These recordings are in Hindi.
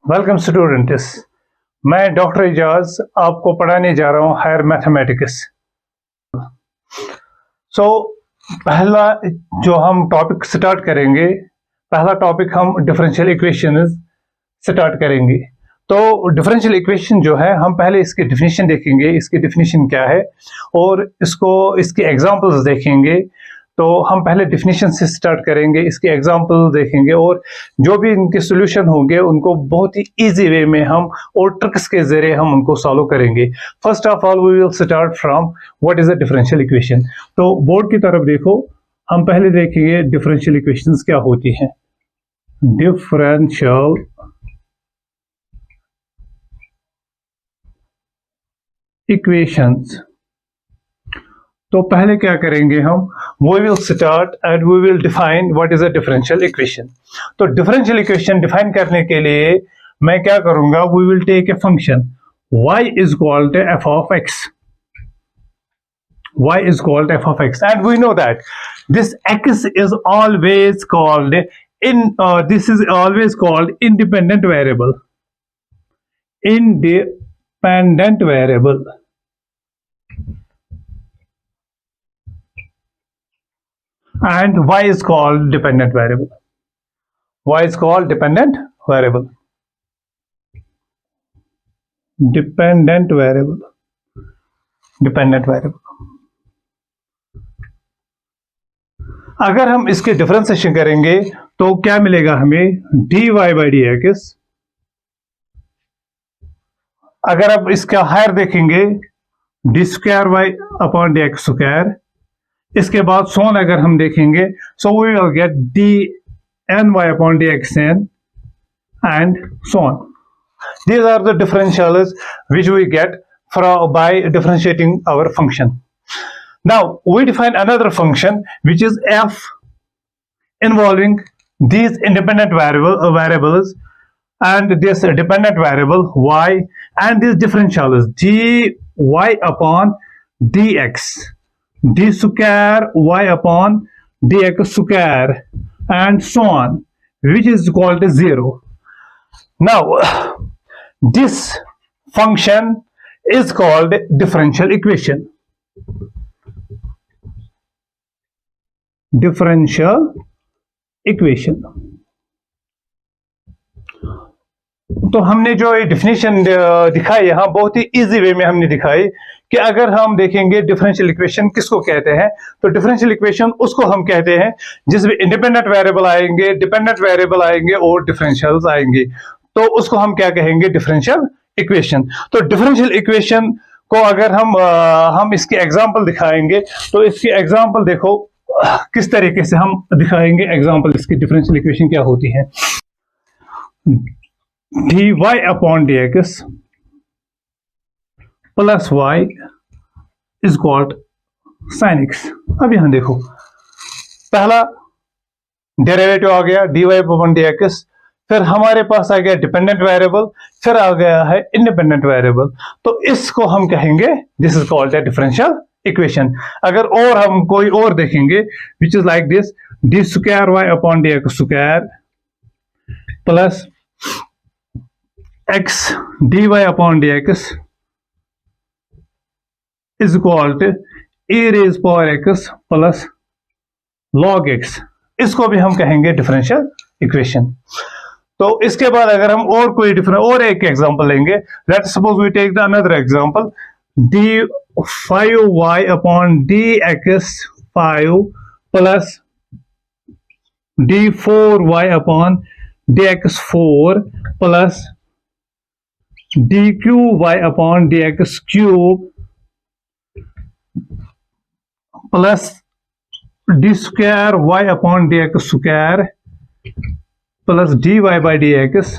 Welcome students. मैं डॉक्टर एजाज आपको पढ़ाने जा रहा हूँ हायर मैथमेटिक्स। पहला जो हम टॉपिक स्टार्ट करेंगे, पहला टॉपिक हम डिफरेंशियल इक्वेशंस स्टार्ट करेंगे। तो डिफरेंशियल इक्वेशन जो है, हम पहले इसकी डिफिनीशन देखेंगे, इसकी डिफिनीशन क्या है, और इसकी एग्जांपल्स देखेंगे। तो हम पहले डिफिनीशन से स्टार्ट करेंगे, इसके एग्जांपल देखेंगे, और जो भी इनके सॉल्यूशन होंगे उनको बहुत ही इजी वे में हम और ट्रिक्स के जरिए हम उनको सॉल्व करेंगे। First of all we will start from what is a differential equation. तो बोर्ड की तरफ देखो, हम पहले देखेंगे डिफरेंशियल इक्वेशंस क्या होती हैं। डिफरेंशियल इक्वेशंस, तो पहले क्या करेंगे हम, we will start and we will define what is a differential equation। तो differential equation define करने के लिए मैं क्या करूंगा, we will take a function y is called f of x, y is called f of x, and we know that this x is always called this is always called independent variable, independent variable, and y is called dependent variable, y is called dependent variable, dependent variable, dependent variable। अगर हम इसके डिफरेंशिएशन करेंगे तो क्या मिलेगा हमें, dy by dx। अगर आप इसका हायर देखेंगे, d square y upon d x square. इसके बाद सोन अगर हम देखेंगे, so we will get d n y upon d x n and so on. These are the differentials which we get by differentiating our function. Now we define another function which is f involving these independent variables and this dependent variable y, and these differentials dy upon dx, d square y upon dx square, and so on, which is called as 0. Now this function is called differential equation, differential equation। तो हमने जो डिफिनीशन दिखाई यहाँ, बहुत ही इजी वे में हमने दिखाई कि अगर हम देखेंगे डिफरेंशियल इक्वेशन किसको कहते हैं, तो डिफरेंशियल इक्वेशन उसको हम कहते हैं जिसमें इंडिपेंडेंट वेरिएबल आएंगे, डिपेंडेंट वेरिएबल आएंगे और डिफरेंशियल्स आएंगे, तो उसको हम क्या कहेंगे, डिफरेंशियल इक्वेशन। तो डिफरेंशियल इक्वेशन को अगर हम इसके एग्जांपल दिखाएंगे, तो इसकी एग्जांपल देखो किस तरीके से हम दिखाएंगे एग्जांपल, इसकी डिफरेंशियल इक्वेशन क्या होती है। dy upon dx plus y is called sin x। अब यहां देखो, पहला डेरिवेटिव आ गया dy upon dx, फिर हमारे पास आ गया डिपेंडेंट वेरिएबल, फिर आ गया है इंडिपेंडेंट वेरिएबल। तो इसको हम कहेंगे this is called a differential equation. अगर और हम कोई और देखेंगे which is like this, d square y upon d x square plus x dy upon dx is equal to e raised power x plus log x। इसको भी हम कहेंगे डिफरेंशियल इक्वेशन। तो इसके बाद अगर हम और कोई और एक एग्जांपल लेंगे, let suppose we take the another example, d5y upon dx5 plus d4y upon dx4 plus dqy upon dx cube plus d square y upon dx square plus dy by dx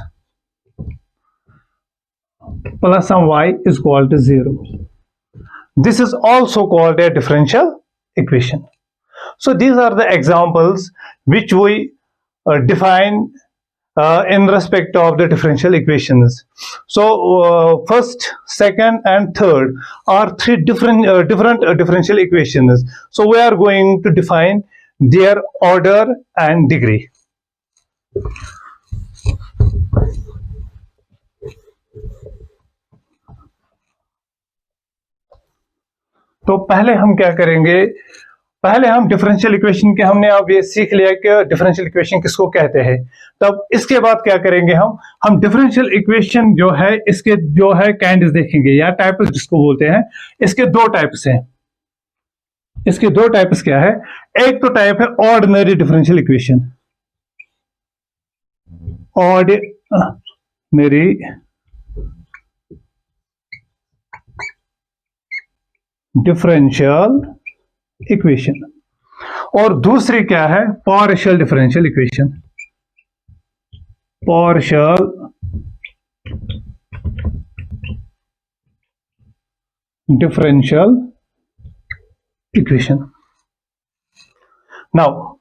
plus some y is equal to 0. This is also called a differential equation. So these are the examples which we define in respect of the differential equations. So first, second and third are three different differential equations. So we are going to define their order and degree. तो पहले हम क्या करेंगे, पहले हम डिफरेंशियल इक्वेशन के, हमने अब ये सीख लिया कि डिफरेंशियल इक्वेशन किसको कहते हैं। तब इसके बाद क्या करेंगे, हम डिफरेंशियल इक्वेशन जो है इसके जो है काइंड्स देखेंगे या टाइप्स जिसको बोलते हैं। इसके दो टाइप्स हैं। इसके दो टाइप्स क्या है, एक तो टाइप है ordinary differential equation, ordinary differential equation, और दूसरी क्या है, partial differential equation, partial differential equation. Now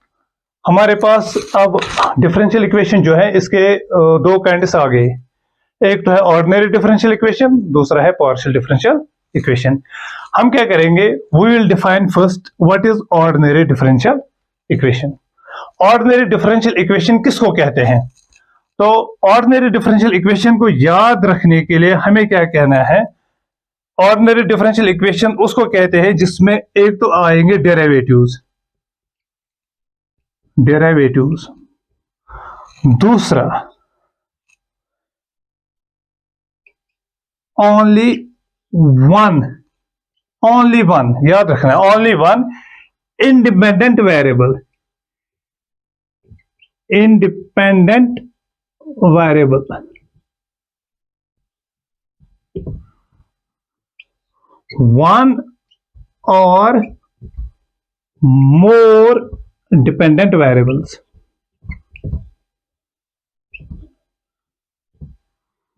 हमारे पास अब डिफरेंशियल इक्वेशन जो है इसके दो काइंड्स आ गए, एक तो है ऑर्डिनरी डिफरेंशियल इक्वेशन, दूसरा है पार्शियल डिफरेंशियल इक्वेशन। हम क्या करेंगे, we will define first what is ordinary differential equation. Ordinary differential equation किसको कहते हैं, तो ऑर्डिनरी डिफरेंशियल इक्वेशन को याद रखने के लिए हमें क्या कहना है, ऑर्डिनरी डिफरेंशियल इक्वेशन उसको कहते हैं जिसमें एक तो आएंगे डेरिवेटिव्स, दूसरा ओनली वन, याद रखना है, only one independent variable, one और मोर डिपेंडेंट वेरिएबल्स।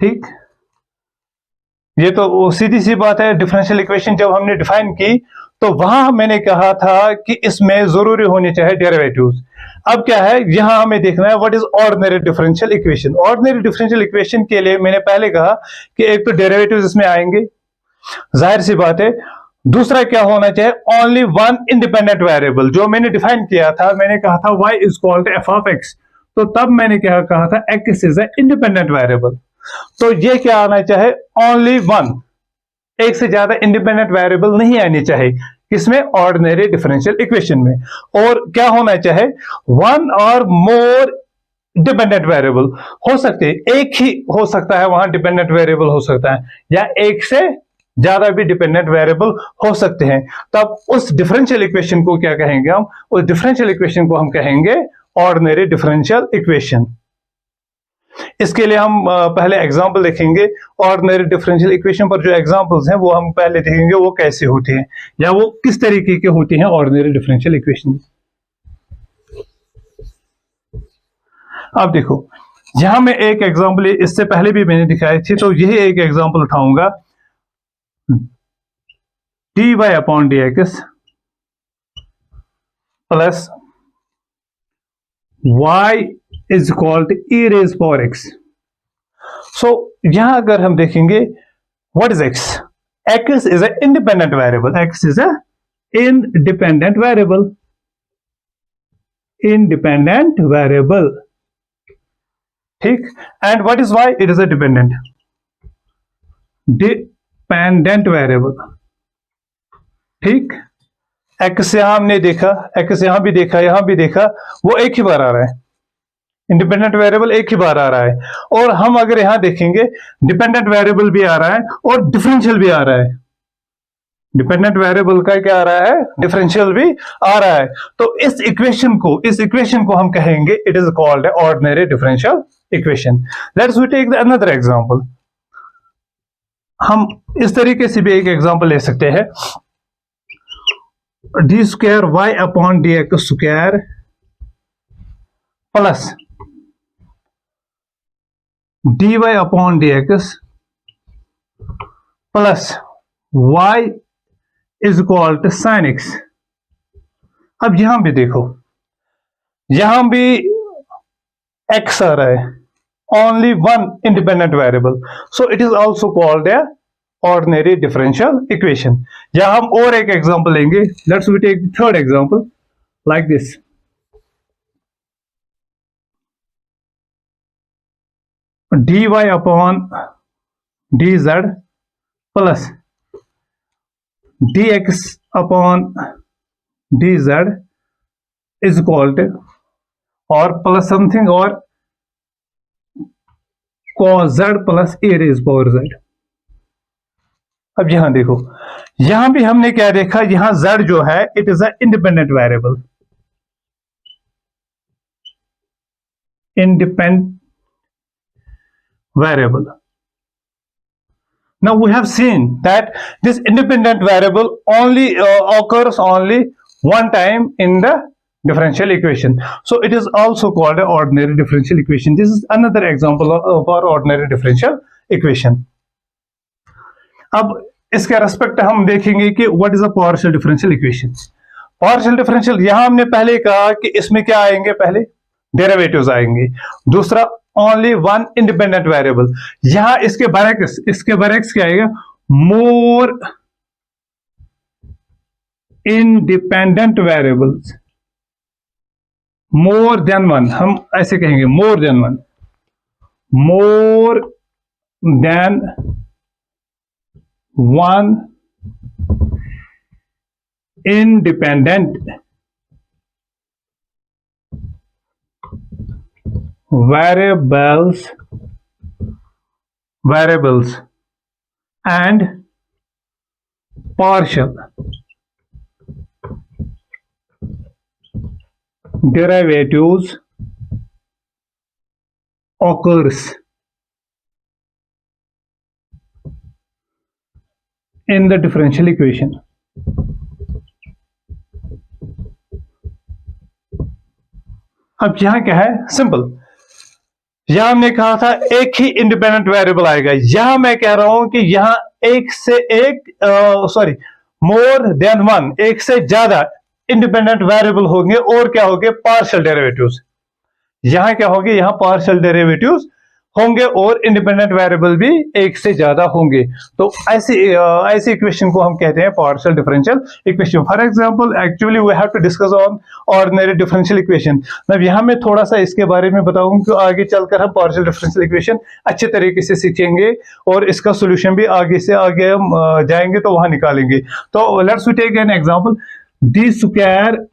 ठीक, ये तो सीधी सी बात है। डिफरेंशियल इक्वेशन जब हमने डिफाइन की तो वहां मैंने कहा था कि इसमें जरूरी होने चाहिए डेरिवेटिव्स। अब क्या है, यहां हमें देखना है what is ordinary differential equation. Ordinary differential equation के लिए मैंने पहले कहा कि एक तो डेरिवेटिव्स इसमें आएंगे, जाहिर सी बात है। दूसरा क्या होना चाहिए, ओनली वन इंडिपेंडेंट वेरिएबल। जो मैंने डिफाइन किया था, मैंने कहा था y is called F of x, तो तब मैंने क्या कहा था, x is a independent variable. तो ये क्या आना चाहिए, ओनली वन, एक से ज्यादा इंडिपेंडेंट वेरिएबल नहीं आनी चाहिए किसमें, ऑर्डिनरी डिफरेंशियल इक्वेशन में। और क्या होना चाहिए, वन और मोर डिपेंडेंट वेरिएबल हो सकते हैं, एक ही हो सकता है वहां डिपेंडेंट वेरिएबल हो सकता है, या एक से ज्यादा भी डिपेंडेंट वेरिएबल हो सकते हैं। तब उस डिफरेंशियल इक्वेशन को क्या कहेंगे, हम उस डिफरेंशियल इक्वेशन को हम कहेंगे ऑर्डिनरी डिफरेंशियल इक्वेशन। इसके लिए हम पहले एग्जांपल देखेंगे। ऑर्डिनरी डिफरेंशियल इक्वेशन पर जो एग्जांपल्स हैं वो हम पहले देखेंगे वो कैसे होते हैं या वो किस तरीके के होते हैं ऑर्डिनरी डिफरेंशियल इक्वेशन। अब देखो, यहां मैं एक एग्जांपल, इससे पहले भी मैंने दिखाई थी, तो यही एक एग्जांपल उठाऊंगा, dy upon dx plus y is equal to e raise power x। So यहां अगर हम देखेंगे, what is x, x is a independent variable, x is a independent variable, ठीक। And what is y, it is a dependent variable, ठीक। x यहां हमने देखा, x यहां भी देखा, यहां भी देखा, वो एक ही बार आ रहा है, इंडिपेंडेंट वेरिएबल एक ही बार आ रहा है। और हम अगर यहां देखेंगे, डिपेंडेंट वेरिएबल भी आ रहा है और डिफरेंशियल भी आ रहा है, डिपेंडेंट वेरिएबल का क्या आ रहा है, डिफरेंशियल भी आ रहा है। तो इस इक्वेशन को हम कहेंगे it is called ordinary differential equation. Let's we take another example. हम इस तरीके से भी एक एग्जांपल ले सकते हैं, d square y upon d x square plus d y upon d x plus y is equal to sine x. अब यहां भी देखो, यहां भी एक्स आ रहा है, only one independent variable, so it is also called a ordinary differential equation. या हम और एक एग्जांपल लेंगे, let's we take third example like this, dy upon dz plus dx upon dz is equal to और प्लस समथिंग और cos z plus a raise power z। अब यहां देखो, यहां भी हमने क्या देखा, यहां z जो है it is a independent variable, independent variable. Now we have seen that this independent variable only occurs only one time in the differential equation, so it is also called an ordinary differential equation. This is another example of our ordinary differential equation. अब इसके रेस्पेक्ट हम देखेंगे कि what is a partial differential equation. Partial differential यहां हमने पहले कहा कि इसमें क्या आएंगे, पहले डेरिवेटिव्स आएंगे, दूसरा ओनली वन इंडिपेंडेंट वेरिएबल। यहां इसके बरक्स क्या आएगा, मोर इंडिपेंडेंट वेरिएबल्स, मोर देन वन, हम ऐसे कहेंगे मोर than one, more than one independent variables and partial derivatives occurs in the differential equation. अब यहां क्या है, सिंपल, यहां हमने कहा था एक ही इंडिपेंडेंट वेरिएबल आएगा, यहां मैं कह रहा हूं कि यहां एक से एक मोर देन वन, एक से ज्यादा इंडिपेंडेंट वेरिएबल होंगे और क्या होंगे, पार्शियल डेरिवेटिव्स। यहां क्या होंगे, यहां पार्शियल डेरिवेटिव्स होंगे और इंडिपेंडेंट वेरिएबल भी एक से ज्यादा होंगे। तो ऐसी इक्वेशन को हम कहते हैं partial differential equation. For example, actually we have to discuss on ordinary differential equation. मैं यहां में थोड़ा सा इसके बारे में बताऊं कि आगे चलकर हम पार्शियल डिफरेंशियल इक्वेशन अच्छे तरीके से सीखेंगे और इसका सोल्यूशन भी आगे से आगे हम जाएंगे तो वहां निकालेंगे। तो let's we take an example, d square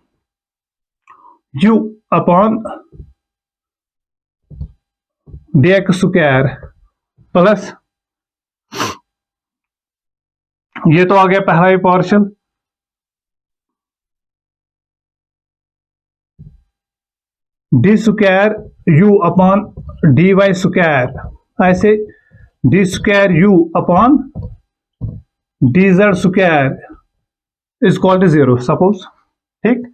u upon dx square plus, ये तो आ गया पहला ही partial, d square u upon d y square, ऐसे d square u upon d z square is equal to 0 suppose. ठीक,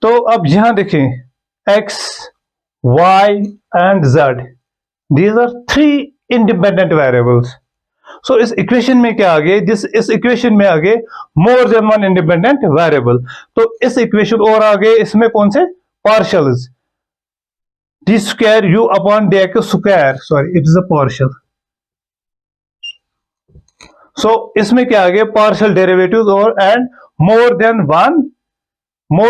तो अब यहां देखें x, y and z, these are three independent variables. So इस इक्वेशन में क्या आ गए, इस इक्वेशन में आ गए मोर देन वन इंडिपेंडेंट वेरिएबल। तो इस इक्वेशन और आ गए इसमें कौन से, partials, d square u upon d x square, sorry it is a partial. So इसमें क्या आ गया, पार्शियल डेरिवेटिव्स और and more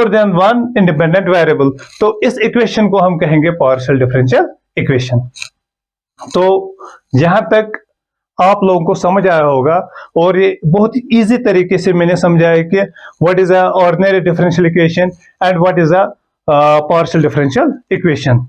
than one independent variable. तो इस इक्वेशन को हम कहेंगे पार्शियल डिफरेंशियल इक्वेशन। तो यहां तक आप लोगों को समझ आया होगा और ये बहुत ही इजी तरीके से मैंने समझाया कि what is a ordinary differential equation and what is a partial differential equation.